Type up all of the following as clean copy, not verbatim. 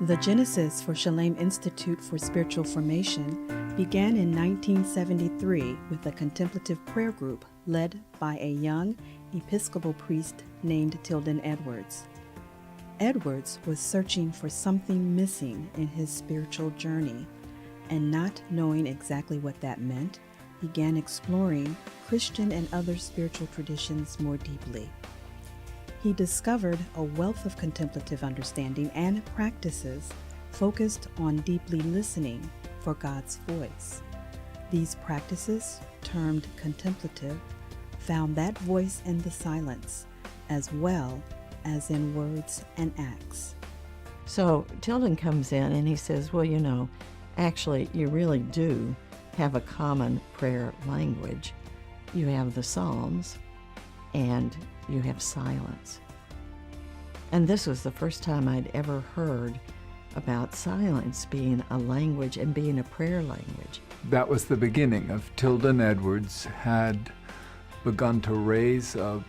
The genesis for Shalem Institute for Spiritual Formation began in 1973 with a contemplative prayer group led by a young Episcopal priest named Tilden Edwards. Edwards was searching for something missing in his spiritual journey, and not knowing exactly what that meant, began exploring Christian and other spiritual traditions more deeply. He discovered a wealth of contemplative understanding and practices focused on deeply listening for God's voice. These practices, termed contemplative, found that voice in the silence, as well as in words and acts. So Tilden comes in and he says, well, actually you really do have a common prayer language. You have the Psalms and you have silence. And this was the first time I'd ever heard about silence being a language and being a prayer language. That was the beginning of Tilden Edwards had begun to raise a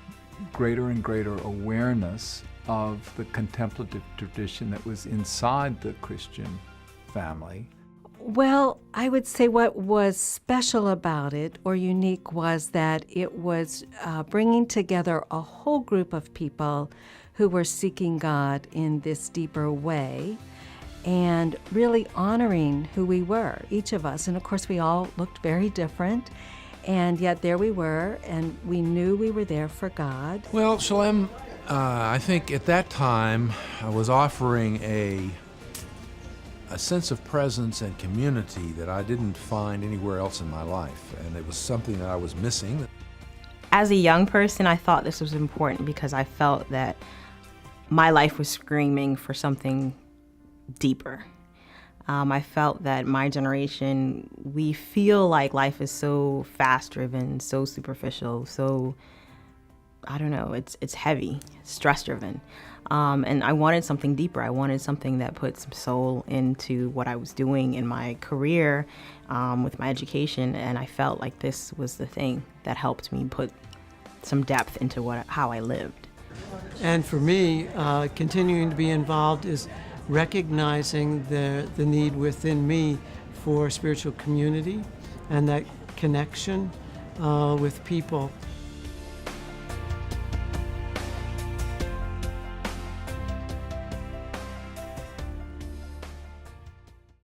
greater and greater awareness of the contemplative tradition that was inside the Christian family. Well, I would say what was special about it or unique was that it was bringing together a whole group of people who were seeking God in this deeper way and really honoring who we were, each of us. And of course, we all looked very different, and yet there we were, and we knew we were there for God. Well, Shalem, I think at that time I was offering a sense of presence and community that I didn't find anywhere else in my life, and it was something that I was missing. As a young person, I thought this was important because I felt that my life was screaming for something deeper. I felt that my generation, we feel like life is so fast-driven, so superficial, so, I don't know, it's heavy, stress-driven. And I wanted something deeper. I wanted something that put some soul into what I was doing in my career, with my education, and I felt like this was the thing that helped me put some depth into how I lived. And for me, continuing to be involved is recognizing the need within me for spiritual community and that connection with people.